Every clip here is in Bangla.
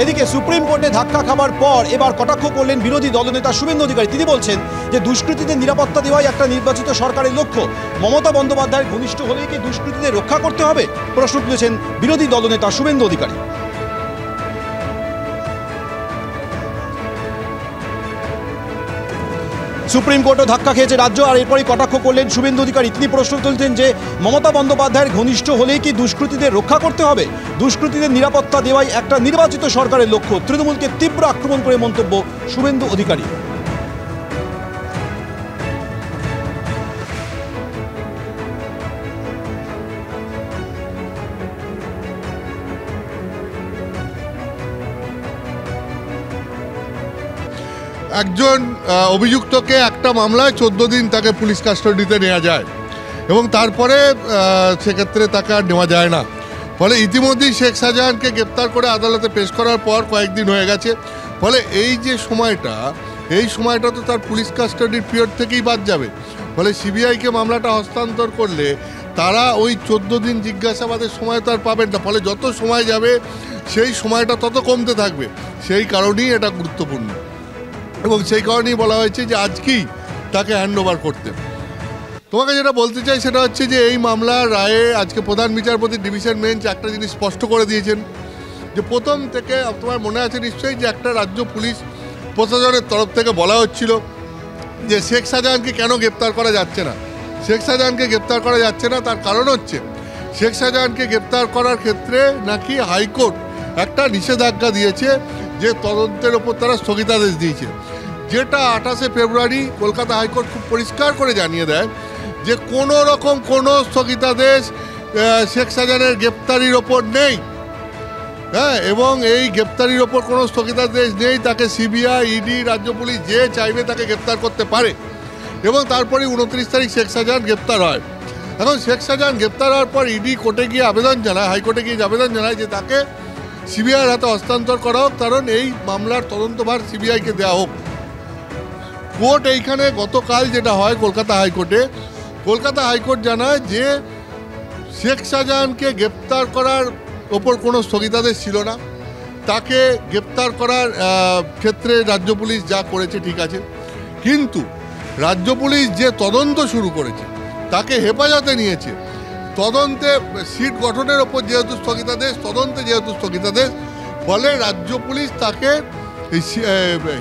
এদিকে সুপ্রিম কোর্টে ধাক্কা খাবার পর এবার কটাক্ষ করলেন বিরোধী দলনেতা শুভেন্দু অধিকারী। তিনি বলছেন যে দুষ্কৃতীদের নিরাপত্তা দেওয়াই একটা নির্বাচিত সরকারের লক্ষ্য। মমতা বন্দ্যোপাধ্যায়ের ঘনিষ্ঠ হলেই কি দুষ্কৃতীদের রক্ষা করতে হবে, প্রশ্ন তুলেছেন বিরোধী দলনেতা শুভেন্দু অধিকারী। সুপ্রিম কোর্টও ধাক্কা খেয়েছে রাজ্য, আর এরপরই কটাক্ষ করলেন শুভেন্দু অধিকারী। তিনি প্রশ্ন তুলছেন যে মমতা বন্দ্যোপাধ্যায়ের ঘনিষ্ঠ হলেই কি দুষ্কৃতীদের রক্ষা করতে হবে, দুষ্কৃতীদের নিরাপত্তা দেওয়াই একটা নির্বাচিত সরকারের লক্ষ্য। তৃণমূলকে তীব্র আক্রমণ করে মন্তব্য শুভেন্দু অধিকারী। একজন অভিযুক্তকে একটা মামলায় 14 দিন তাকে পুলিশ কাস্টডিতে নেওয়া যায় এবং তারপরে সেক্ষেত্রে তাকে আর নেওয়া যায় না। ফলে ইতিমধ্যেই শেখ শাহজাহানকে গ্রেপ্তার করে আদালতে পেশ করার পর কয়েকদিন হয়ে গেছে। ফলে এই যে সময়টা তো তার পুলিশ কাস্টডির পিরিয়ড থেকেই বাদ যাবে। ফলে সিবিআইকে মামলাটা হস্তান্তর করলে তারা ওই 14 দিন জিজ্ঞাসাবাদের সময় তো আর পাবেন না। ফলে যত সময় যাবে সেই সময়টা তত কমতে থাকবে। সেই কারণেই এটা গুরুত্বপূর্ণ এবং সেই কারণেই বলা হয়েছে যে আজকেই তাকে হ্যান্ডওভার করতে। তোমাকে যেটা বলতে চাই সেটা হচ্ছে যে এই মামলার রায়ে আজকে প্রধান বিচারপতি ডিভিশন বেঞ্চ একটা জিনিস স্পষ্ট করে দিয়েছেন যে প্রথম থেকে, তোমার মনে আছে নিশ্চয়ই, যে একটা রাজ্য পুলিশ প্রশাসনের তরফ থেকে বলা হচ্ছিল যে শেখ শাহজাহানকে কেন গ্রেপ্তার করা যাচ্ছে না। শেখ শাহজাহানকে গ্রেপ্তার করা যাচ্ছে না তার কারণ হচ্ছে শেখ শাহজাহানকে গ্রেপ্তার করার ক্ষেত্রে নাকি হাইকোর্ট একটা নিষেধাজ্ঞা দিয়েছে, যে তদন্তের ওপর তারা স্থগিতাদেশ দিয়েছে, যেটা 28শে ফেব্রুয়ারি কলকাতা হাইকোর্ট খুব পরিষ্কার করে জানিয়ে দেয় যে কোনো রকম কোনো স্থগিতাদেশ শেখ শাহজাহানের গ্রেপ্তারির ওপর নেই। হ্যাঁ, এবং এই গ্রেপ্তারির ওপর কোনো স্থগিতাদেশ নেই। তাকে সিবিআই, ইডি, রাজ্য পুলিশ যে চাইবে তাকে গ্রেপ্তার করতে পারে। এবং তারপরে 29 তারিখ শেখ শাহজাহান গ্রেপ্তার হয়। এখন শেখ শাহজাহান গ্রেপ্তার হওয়ার পর ইডি কোর্টে গিয়ে আবেদন জানায়, হাইকোর্টে গিয়ে আবেদন জানায় যে তাকে সিবিআইয়ের হাতে হস্তান্তর করা হোক, কারণ এই মামলার তদন্তভার সিবিআইকে দেওয়া হোক। কোর্ট এইখানে গতকাল যেটা হয় কলকাতা হাইকোর্ট জানায় যে শেখ শাহজাহানকে গ্রেপ্তার করার ওপর কোনো স্থগিতাদেশ ছিল না। তাকে গ্রেপ্তার করার ক্ষেত্রে রাজ্য পুলিশ যা করেছে ঠিক আছে, কিন্তু রাজ্য পুলিশ যে তদন্ত শুরু করেছে, তাকে হেফাজতে নিয়েছে, তদন্তে সিট গঠনের ওপর যেহেতু স্থগিতাদেশ, তদন্তে যেহেতু স্থগিতাদেশ, ফলে রাজ্য পুলিশ তাকে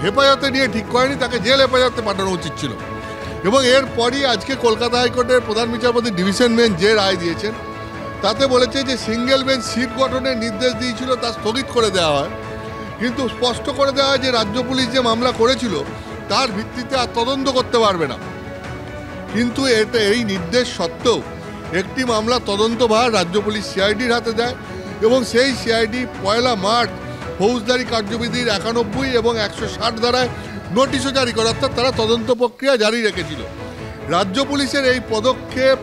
হেফাজতে নিয়ে ঠিক করেনি, তাকে জেল হেফাজতে পাঠানো উচিত ছিল। এবং এরপরই আজকে কলকাতা হাইকোর্টের প্রধান বিচারপতি ডিভিশন বেঞ্চ যে রায় দিয়েছেন তাতে বলেছে যে সিঙ্গেল বেঞ্চ সিট গঠনের নির্দেশ দিয়েছিল তা স্থগিত করে দেওয়া হয়, কিন্তু স্পষ্ট করে দেওয়া হয় যে রাজ্য পুলিশ যে মামলা করেছিল তার ভিত্তিতে আর তদন্ত করতে পারবে না। কিন্তু এই নির্দেশ সত্ত্বেও একটি মামলা তদন্তভার রাজ্য পুলিশ সিআইডির হাতে দেয় এবং সেই সিআইডি 1 মার্চ ফৌজদারি কার্যবিধির 91 এবং 160 ধারায় নোটিশও জারি করে, অর্থাৎ তারা তদন্ত প্রক্রিয়া জারি রেখেছিল। রাজ্য পুলিশের এই পদক্ষেপ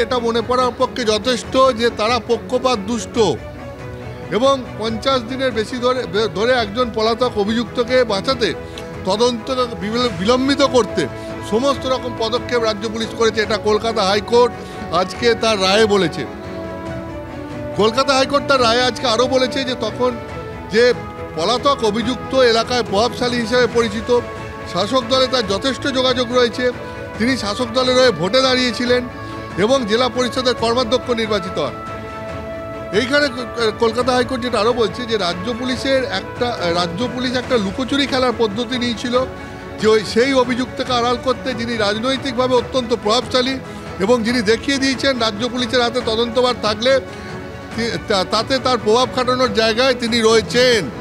এটা মনে করার পক্ষে যথেষ্ট যে তারা পক্ষপাত দুষ্ট এবং 50 দিনের বেশি ধরে একজন পলাতক অভিযুক্তকে বাঁচাতে, তদন্ত বিলম্বিত করতে সমস্ত রকম পদক্ষেপ রাজ্য পুলিশ করেছে। এটা কলকাতা হাইকোর্ট আজকে তার রায়ে বলেছে। কলকাতা হাইকোর্ট তার রায়ে আজকে আরও বলেছে যে তখন যে পলাতক অভিযুক্ত এলাকায় প্রভাবশালী হিসেবে পরিচিত, শাসক দলে তার যথেষ্ট যোগাযোগ রয়েছে, তিনি শাসক দলের হয়ে ভোটে দাঁড়িয়েছিলেন এবং জেলা পরিষদের কর্মাধ্যক্ষ নির্বাচিত হন। এইখানে কলকাতা হাইকোর্ট যেটা আরও বলছে যে রাজ্য পুলিশ একটা লুকোচুরি খেলার পদ্ধতি নিয়েছিল, যে সেই অভিযুক্তকে আড়াল করতে যিনি রাজনৈতিকভাবে অত্যন্ত প্রভাবশালী এবং যিনি দেখিয়ে দিয়েছেন রাজ্য পুলিশের হাতে তদন্তভার থাকলে তাতে তার প্রভাব খাটানোর জায়গায় তিনি রয়েছেন।